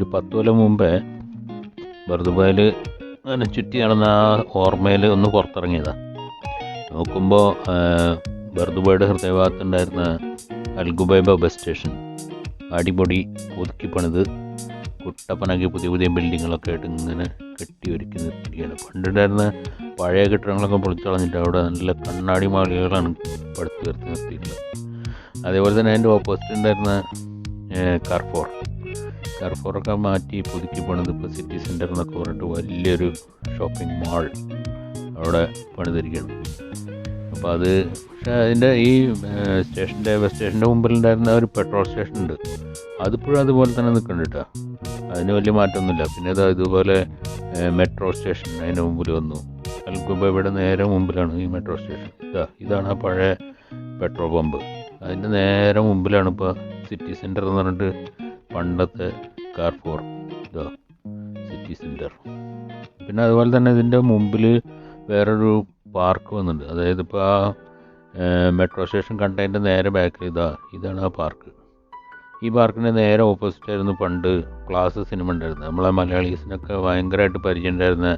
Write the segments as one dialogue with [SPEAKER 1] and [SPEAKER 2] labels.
[SPEAKER 1] ഒരു 10 കൊല്ലം മുമ്പേ ബർദുബായിൽ അങ്ങനെ ചുറ്റി നടന്ന ആ ഓർമ്മയിൽ ഒന്ന് പുറത്തിറങ്ങിയതാണ്. നോക്കുമ്പോൾ ബർദുബായുടെ ഹൃദയഭാഗത്തുണ്ടായിരുന്ന അൽഗുബൈബ ബസ് സ്റ്റേഷൻ അടിപൊളി പുതുക്കി പണിത് കുട്ടപ്പനാക്കി പുതിയ പുതിയ ബിൽഡിങ്ങുകളൊക്കെ ആയിട്ട് ഇങ്ങനെ കെട്ടി ഒരുക്കി നിർത്തിയാണ്. പണ്ടുണ്ടായിരുന്ന പഴയ കെട്ടിടങ്ങളൊക്കെ പൊളിച്ചു കളഞ്ഞിട്ട് അവിടെ നല്ല കണ്ണാടി മാളികകളാണ് പടുത്ത് ഉയർത്തി നിർത്തിയിട്ടുള്ളത്. അതേപോലെ തന്നെ അതിൻ്റെ ഓപ്പോസിറ്റ് ഉണ്ടായിരുന്ന കാർഫോറൊക്കെ മാറ്റി പുതുക്കി പണിത് ഇപ്പോൾ സിറ്റി സെൻറ്റർ എന്നൊക്കെ പറഞ്ഞിട്ട് വലിയൊരു ഷോപ്പിംഗ് മാൾ അവിടെ പണിതിരിക്കുകയാണ്. അപ്പോൾ അത് പക്ഷേ അതിൻ്റെ ഈ ബസ് സ്റ്റേഷൻ്റെ മുമ്പിലുണ്ടായിരുന്ന ഒരു പെട്രോൾ സ്റ്റേഷൻ ഉണ്ട്, അതിപ്പോഴും അതുപോലെ തന്നെ നിൽക്കുന്നുണ്ട് കേട്ടോ. അതിന് വലിയ മാറ്റമൊന്നുമില്ല. പിന്നെ അത് ഇതുപോലെ മെട്രോ സ്റ്റേഷൻ അതിൻ്റെ മുമ്പിൽ വന്നു. അൽഗുബൈബയുടെ നേരെ മുമ്പിലാണ് ഈ മെട്രോ സ്റ്റേഷൻ. ഇതാണ് ആ പഴയ പെട്രോൾ പമ്പ്. അതിൻ്റെ നേരെ മുമ്പിലാണ് ഇപ്പോൾ സിറ്റി സെൻറ്റർ എന്ന് പറഞ്ഞിട്ട് പണ്ടത്തെ കാർഫോർ സിറ്റി സെൻറ്റർ. പിന്നെ അതുപോലെ തന്നെ ഇതിൻ്റെ മുമ്പിൽ വേറൊരു പാർക്ക് വന്നിട്ടുണ്ട്. അതായത് ഇപ്പോൾ ആ മെട്രോ സ്റ്റേഷൻ കണ്ടതിൻ്റെ നേരെ ബാക്കിൽ ഇതാണ് ആ പാർക്ക്. ഈ പാർക്കിൻ്റെ നേരെ ഓപ്പോസിറ്റ് ആയിരുന്നു പണ്ട് പ്ലാസ സിനിമ ഉണ്ടായിരുന്നത്. നമ്മളെ മലയാളീസിനൊക്കെ ഭയങ്കരമായിട്ട് പരിചയം ഉണ്ടായിരുന്ന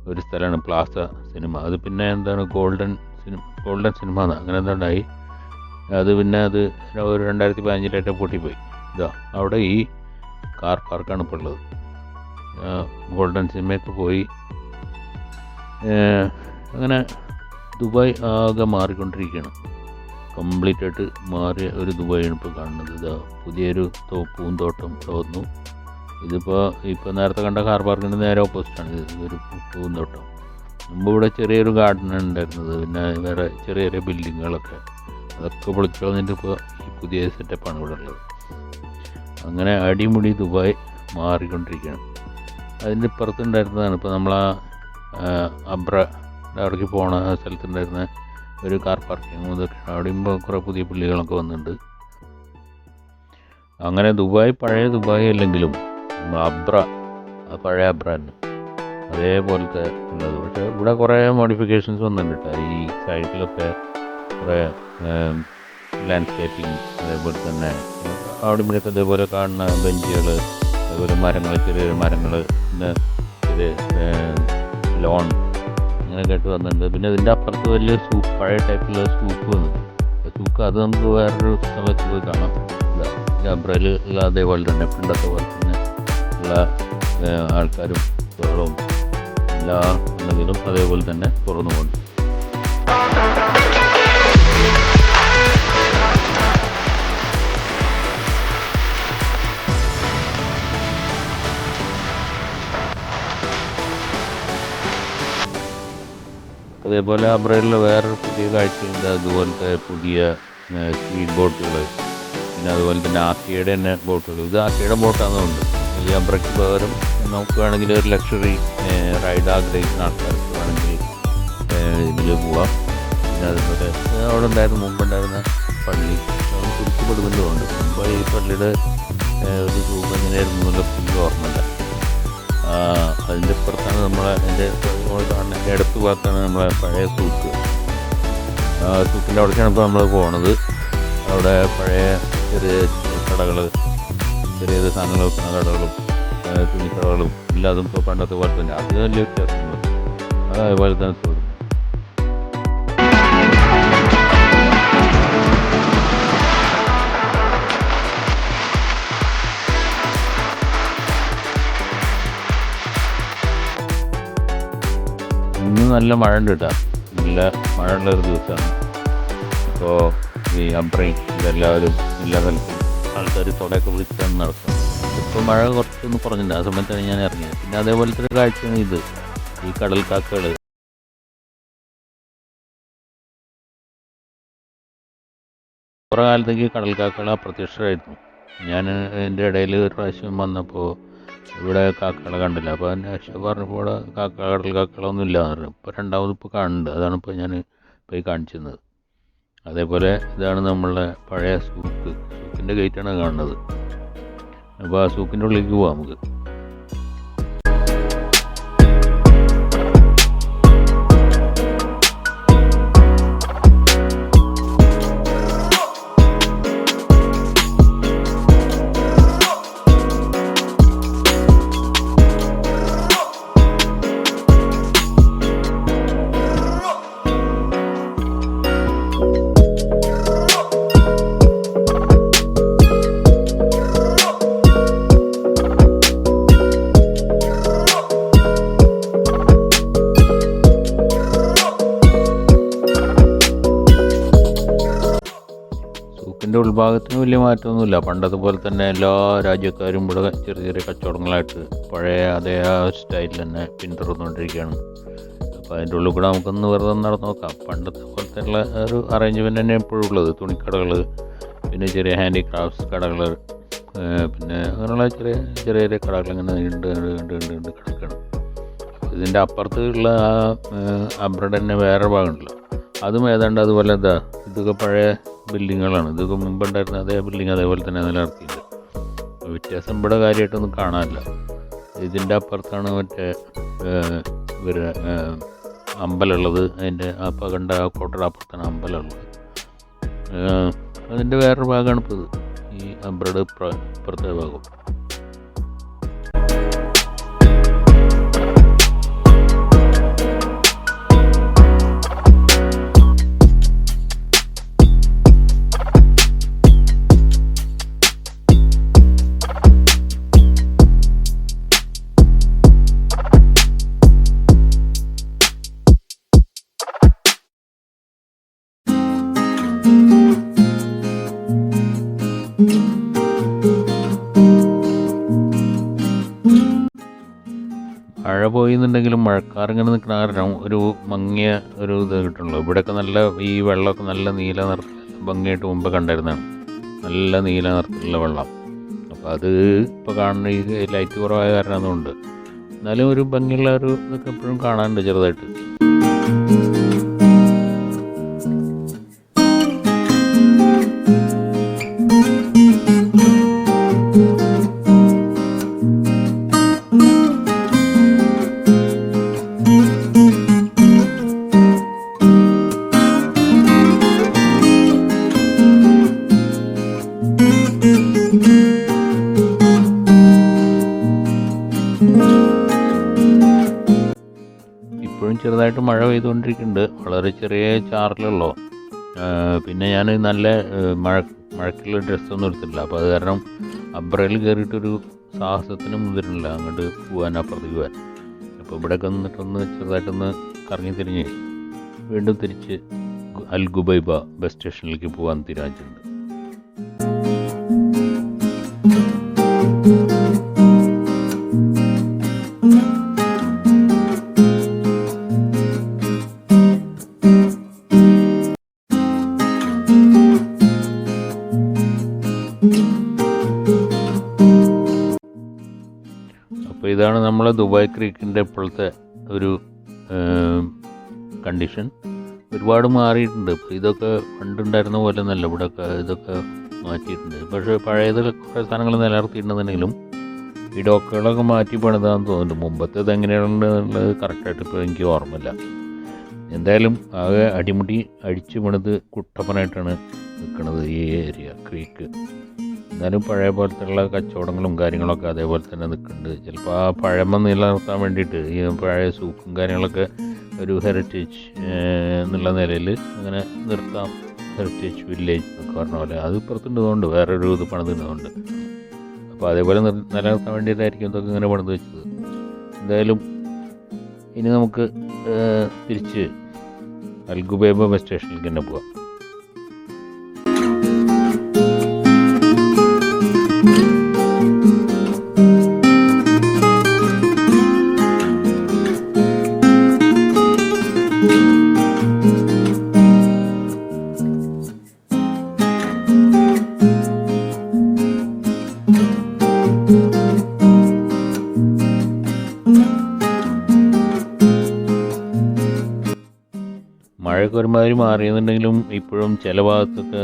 [SPEAKER 1] ഒരു സ്ഥലമാണ് പ്ലാസ സിനിമ. അത് പിന്നെ എന്താണ് ഗോൾഡൻ സിനിമ അങ്ങനെ എന്താണ്ടായി. അത് പിന്നെ അത് ഒരു 2015 പൊട്ടിപ്പോയി. അവിടെ ഈ കാർ പാർക്കാണ് ഇപ്പോൾ ഉള്ളത്. ഗോൾഡൻ സിനിമയൊക്കെ പോയി. അങ്ങനെ ദുബായ് ആകെ മാറിക്കൊണ്ടിരിക്കുകയാണ്. കംപ്ലീറ്റ് ആയിട്ട് മാറിയ ഒരു ദുബായാണ് ഇപ്പോൾ കാണുന്നത്. പുതിയൊരു പൂന്തോട്ടം വന്നു. ഇപ്പോൾ നേരത്തെ കണ്ട കാർ പാർക്കിൻ്റെ നേരെ ഓപ്പോസിറ്റാണ് ഒരു പൂന്തോട്ടം. മുമ്പ് ഇവിടെ ചെറിയൊരു ഗാർഡൻ ഉണ്ടായിരുന്നത്. പിന്നെ വേറെ ചെറിയ ചെറിയ ബിൽഡിങ്ങുകളൊക്കെ അതൊക്കെ പൊളിച്ചു കളഞ്ഞിട്ട് ഇപ്പോൾ ഈ പുതിയ സെറ്റപ്പാണ് ഇവിടെ ഉള്ളത്. അങ്ങനെ അടിമുടി ദുബായ് മാറിക്കൊണ്ടിരിക്കുകയാണ്. അതിൻ്റെ ഇപ്പുറത്തുണ്ടായിരുന്നതാണ് ഇപ്പോൾ നമ്മളാ അബ്ര അവിടേക്ക് പോണ സ്ഥലത്തുണ്ടായിരുന്ന ഒരു കാർ പാർക്കിംഗ്. ഇതൊക്കെ അവിടെയുമ്പോൾ കുറേ പുതിയ പുള്ളികളൊക്കെ വന്നിട്ടുണ്ട്. അങ്ങനെ ദുബായ് പഴയ ദുബായ് അല്ലെങ്കിലും പഴയ അബ്ര തന്നെ അതേപോലത്തെ ഉള്ളത്. പക്ഷേ ഇവിടെ കുറേ മോഡിഫിക്കേഷൻസ് വന്നിട്ടുണ്ട് കേട്ടോ. ഈ സൈഡിലൊക്കെ കുറേ ലാൻഡ്സ്കേപ്പിംഗ്, അതേപോലെ തന്നെ അവിടെ ഇവിടെയൊക്കെ അതേപോലെ കാണുന്ന ബെഞ്ചുകൾ, അതേപോലെ മരങ്ങൾ, ചെറിയ മരങ്ങൾ, പിന്നെ ചെറിയ ലോൺ അങ്ങനെയൊക്കെ ആയിട്ട് വന്നിട്ടുണ്ട്. പിന്നെ ഇതിൻ്റെ അപ്പുറത്ത് വലിയ പഴയ ടൈപ്പിലുള്ള സൂക്ക് വന്നിട്ടുണ്ട്. അത് നമുക്ക് വേറൊരു സ്ഥലത്ത് പോയി കാണാം. അബ്രയിൽ ഉള്ള അതേപോലെ തന്നെ പണ്ടത്തെ പോലെ തന്നെ ഉള്ള ആൾക്കാരും ബഹളവും എല്ലാ ഉണ്ടെങ്കിലും അതേപോലെ തന്നെ തുറന്നു പോകുന്നു. അതേപോലെ അബ്രയിലുള്ള വേറൊരു പുതിയ കാഴ്ചയുണ്ട്. അതുപോലത്തെ പുതിയ സ്പീഡ് ബോട്ടുകൾ, പിന്നെ അതുപോലെ തന്നെ ആക്കിയുടെ തന്നെ ബോട്ടുകൾ. ഇത് ആക്കിയുടെ ബോട്ടാണെന്നുണ്ട്. ഈ അബ്രയ്ക്ക് പകരം നമുക്ക് വേണമെങ്കിൽ ഒരു ലക്ഷറി റൈഡ് ആഗ്രഹിക്കുന്ന ആൾക്കാർക്ക് വേണമെങ്കിൽ ഇതിൽ പോവാം. പിന്നെ അതുപോലെ അവിടെ ഉണ്ടായിരുന്ന മുമ്പുണ്ടായിരുന്ന പള്ളി കുറിക്കപ്പെടുന്നുണ്ട്. മുമ്പ് ഈ പള്ളിയുടെ ഒരു രൂപം എങ്ങനെയായിരുന്നു എന്നുള്ള പുതിയ ഓർമ്മയില്ല. അതിൻ്റെ ഇപ്പുറത്താണ് അതിൻ്റെ കാണുന്ന അടുത്ത ഭാഗത്താണ് നമ്മളെ പഴയ സൂക്ക്. സൂക്കിൻ്റെ അവിടേക്കാണ് ഇപ്പോൾ നമ്മൾ പോണത്. അവിടെ പഴയ ചെറിയ കടകൾ, ചെറിയ സാധനങ്ങൾ വെക്കുന്ന കടകളും തുണിക്കടകളും എല്ലാതും ഇപ്പോൾ പണ്ടത്തെ പോലെ തന്നെ. അത് വലിയ വ്യത്യാസമുണ്ട്. അതേപോലെ തന്നെ തോന്നും. ഇന്ന് നല്ല മഴ ഉണ്ട് കേട്ടോ. നല്ല മഴയുള്ളൊരു ദിവസമാണ്. അപ്പോൾ ഈ അബ്രയും ഇതെല്ലാവരും എല്ലാ സ്ഥലത്തും ആൾക്കാർ തുടയൊക്കെ വിളിച്ചാണ് നടക്കുന്നത്. ഇപ്പോൾ മഴ കുറച്ചൊന്ന് കുറഞ്ഞിട്ടുണ്ട്. ആ സമയത്താണ് ഞാൻ ഇറങ്ങിയത്. പിന്നെ അതേപോലത്തെ ഒരു കാഴ്ചയാണ് ഇത്. ഈ കടൽക്കാക്കകൾ കുറേ കാലത്തേക്ക് കടൽക്കാക്കകൾ അപ്രത്യക്ഷരായിരുന്നു. ഞാൻ എൻ്റെ ഇടയിൽ ഒരു പ്രാവശ്യം വന്നപ്പോൾ ഇവിടെ കാക്കകളെ കണ്ടില്ല. അപ്പോൾ അതിന് പറഞ്ഞപ്പോൾ ഇവിടെ കടൽക്കാക്കകളൊന്നും ഇല്ല എന്ന് പറഞ്ഞു. ഇപ്പോൾ രണ്ടാമത് ഇപ്പോൾ കാണുന്നുണ്ട്. അതാണ് ഇപ്പോൾ ഞാൻ പോയി കാണിച്ചിരുന്നത്. അതേപോലെ ഇതാണ് നമ്മളെ പഴയ സൂക്കിൻ്റെ ഗേറ്റാണ് കാണുന്നത്. അപ്പോൾ ആ സൂക്കിൻ്റെ ഉള്ളിലേക്ക് പോവാം നമുക്ക്. ഉൾഭാഗത്തിന് വലിയ മാറ്റമൊന്നുമില്ല. പണ്ടത്തെ പോലെ തന്നെ എല്ലാ രാജ്യക്കാരും ഇവിടെ ചെറിയ ചെറിയ കച്ചവടങ്ങളായിട്ട് പഴയ അതേ ആ സ്റ്റൈലിൽ തന്നെ പിന്തുടർന്നുകൊണ്ടിരിക്കുകയാണ്. അപ്പോൾ അതിൻ്റെ ഉള്ളിൽ കൂടെ നമുക്കൊന്ന് വെറുതെ നടന്ന് നോക്കാം. പണ്ടത്തെ പോലത്തെ ഉള്ള ഒരു അറേഞ്ച്മെൻറ്റ് തന്നെ എപ്പോഴും ഉള്ളത്. തുണിക്കടകൾ, പിന്നെ ചെറിയ ഹാൻഡിക്രാഫ്റ്റ്സ് കടകൾ, പിന്നെ അങ്ങനെയുള്ള ചെറിയ ചെറിയ ചെറിയ കടകൾ ഇങ്ങനെ നീണ്ട് കിടക്കുകയാണ്. ഇതിൻ്റെ അപ്പുറത്ത് ഉള്ള ആ ബ്രെഡ് തന്നെ വേറെ ഭാഗമുണ്ടല്ലോ, അതും ഏതാണ്ട് അതുപോലെ ഇതൊക്കെ പഴയ ബിൽഡിങ്ങുകളാണ്. ഇതൊക്കെ മുമ്പുണ്ടായിരുന്ന അതേ ബിൽഡിങ് അതേപോലെ തന്നെ നിലനിർത്തിയിട്ടുണ്ട്. വ്യത്യാസം ഇവിടെ കാര്യമായിട്ടൊന്നും കാണാനില്ല. ഇതിൻ്റെ അപ്പുറത്താണ് മറ്റേ ഇവര് അമ്പലമുള്ളത്. അതിൻ്റെ അപ്പോൾ കണ്ട ആ കോട്ടയുടെ അപ്പുറത്താണ് അമ്പലമുള്ളത്. അതിൻ്റെ വേറൊരു ഭാഗമാണ് ഇപ്പോൾ ഇത്, ഈ ബ്രെഡ് ഇപ്പുറത്തെ ഭാഗം. മഴ പോയിന്നുണ്ടെങ്കിലും മഴക്കാറിങ്ങനെ നിൽക്കുന്ന കാരണം ഒരു മങ്ങിയ ഒരു ഇത് കിട്ടുള്ളൂ. ഇവിടെയൊക്കെ നല്ല ഈ വെള്ളമൊക്കെ നല്ല നീല നിറത്തിൽ ഭംഗിയായിട്ട് മുമ്പ് കണ്ടിരുന്നതാണ്. നല്ല നീല നിറത്തിലുള്ള വെള്ളം. അപ്പോൾ അത് ഇപ്പോൾ കാണുന്ന ഈ ലൈറ്റ് കുറവായ കാരണം അതുകൊണ്ട്, എന്നാലും ഒരു ഭംഗിയുള്ള ഒരു ഇതൊക്കെ എപ്പോഴും കാണാനുണ്ട് ചെറുതായിട്ട്. ഇപ്പോഴും ചെറുതായിട്ട് മഴ പെയ്തുകൊണ്ടിരിക്കുന്നുണ്ട്, വളരെ ചെറിയ ചാറലുള്ളൂ. പിന്നെ ഞാൻ നല്ല മഴക്കുള്ള ഡ്രസ്സൊന്നും എടുത്തിട്ടില്ല. അപ്പോൾ അത് കാരണം അബ്രയിൽ കയറിയിട്ടൊരു സാഹസത്തിന് മുതിരുന്നില്ല അങ്ങോട്ട് പോകാൻ, അപ്പുറത്തേക്ക് പോകാൻ. അപ്പോൾ ഇവിടെയൊക്കെ നിന്നിട്ടൊന്ന് ചെറുതായിട്ടൊന്ന് കറങ്ങി തിരിഞ്ഞ് വീണ്ടും തിരിച്ച് അൽ ഗുബൈബ ബസ് സ്റ്റേഷനിലേക്ക് പോകാൻ തീരുമാനിച്ചിട്ടുണ്ട്. അപ്പോൾ ഇതാണ് നമ്മളെ ദുബായ് ക്രീക്കിൻ്റെ ഇപ്പോഴത്തെ ഒരു കണ്ടീഷൻ. ഒരുപാട് മാറിയിട്ടുണ്ട്. ഇപ്പോൾ ഇതൊക്കെ പണ്ടുണ്ടായിരുന്ന പോലെ ഒന്നല്ല, ഇവിടെയൊക്കെ ഇതൊക്കെ മാറ്റിയിട്ടുണ്ട്. പക്ഷേ പഴയതൊക്കെ കുറേ സാധനങ്ങൾ നിലനിർത്തിയിട്ടുണ്ടെന്നുണ്ടെങ്കിലും ഈ ഡോക്കുകളൊക്കെ മാറ്റി പണിതാന്ന് തോന്നുന്നുണ്ട്. മുമ്പത്തേത് എങ്ങനെയാണെന്നുള്ളത് കറക്റ്റായിട്ട് ഇപ്പോൾ എനിക്ക് ഓർമ്മയില്ല. എന്തായാലും ആകെ അടിമുടി അടിച്ചു പണിത് കുട്ടപ്പനായിട്ടാണ് നിൽക്കുന്നത് ഈ ഏരിയ ക്രീക്ക്. എന്നാലും പഴയ പോലത്തുള്ള കച്ചവടങ്ങളും കാര്യങ്ങളൊക്കെ അതേപോലെ തന്നെ നിൽക്കുന്നുണ്ട്. ചിലപ്പോൾ ആ പഴമ നിലനിർത്താൻ വേണ്ടിയിട്ട് ഈ പഴയ സൂക്കും കാര്യങ്ങളൊക്കെ ഒരു ഹെറിറ്റേജ് എന്നുള്ള നിലയിൽ അങ്ങനെ നിർത്താം. ഹെറിറ്റേജ് വില്ലേജ് എന്നൊക്കെ പറഞ്ഞ പോലെ അത് ഇപ്പുറത്തുണ്ടതുകൊണ്ട് വേറൊരു ഇത് പണിതുകൊണ്ട്, അപ്പോൾ അതേപോലെ നിലനിർത്താൻ വേണ്ടിയിട്ടായിരിക്കും ഇതൊക്കെ ഇങ്ങനെ പണിത് വെച്ചത്. എന്തായാലും ഇനി നമുക്ക് തിരിച്ച് അൽ ഗുബൈബ ബസ് സ്റ്റേഷനിലേക്ക് തന്നെ പോവാം. മഴയൊക്കെ ഒരുമാതിരി മാറിയെന്നുണ്ടെങ്കിലും ഇപ്പോഴും ചില ഭാഗത്തൊക്കെ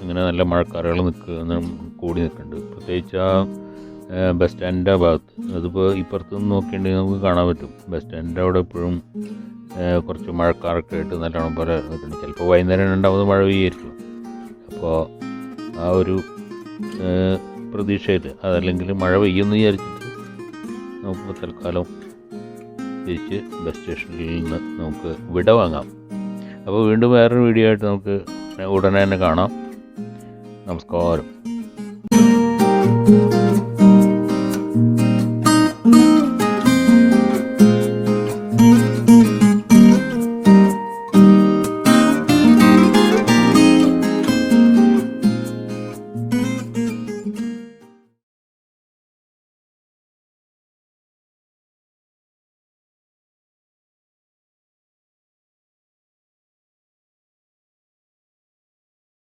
[SPEAKER 1] ഇങ്ങനെ നല്ല മഴക്കാറുകൾ കൂടി നിൽക്കുന്നുണ്ട്. പ്രത്യേകിച്ച് ആ ബസ് സ്റ്റാൻഡിൻ്റെ ഭാഗത്ത്. അതിപ്പോൾ ഇപ്പുറത്ത് നിന്ന് നോക്കിയിട്ടുണ്ടെങ്കിൽ നമുക്ക് കാണാൻ പറ്റും. ബസ് സ്റ്റാൻഡിൻ്റെ അവിടെ ഇപ്പോഴും കുറച്ച് മഴക്കാറൊക്കെ ആയിട്ട് നല്ലോണം പോലെ നിൽക്കുന്നുണ്ട്. ചിലപ്പോൾ വൈകുന്നേരം രണ്ടാമത് മഴ പെയ്യായിരിക്കും. അപ്പോൾ ആ ഒരു പ്രതീക്ഷയിൽ അതല്ലെങ്കിൽ മഴ പെയ്യുമെന്ന് വിചാരിച്ചിട്ട് നമുക്ക് തൽക്കാലം തിരിച്ച് ബസ് സ്റ്റേഷനിൽ നിന്ന് നമുക്ക് വിട വാങ്ങാം. അപ്പോൾ വീണ്ടും വേറൊരു വീഡിയോ ആയിട്ട് നമുക്ക് ഉടനെ തന്നെ കാണാം. നമസ്കാരം.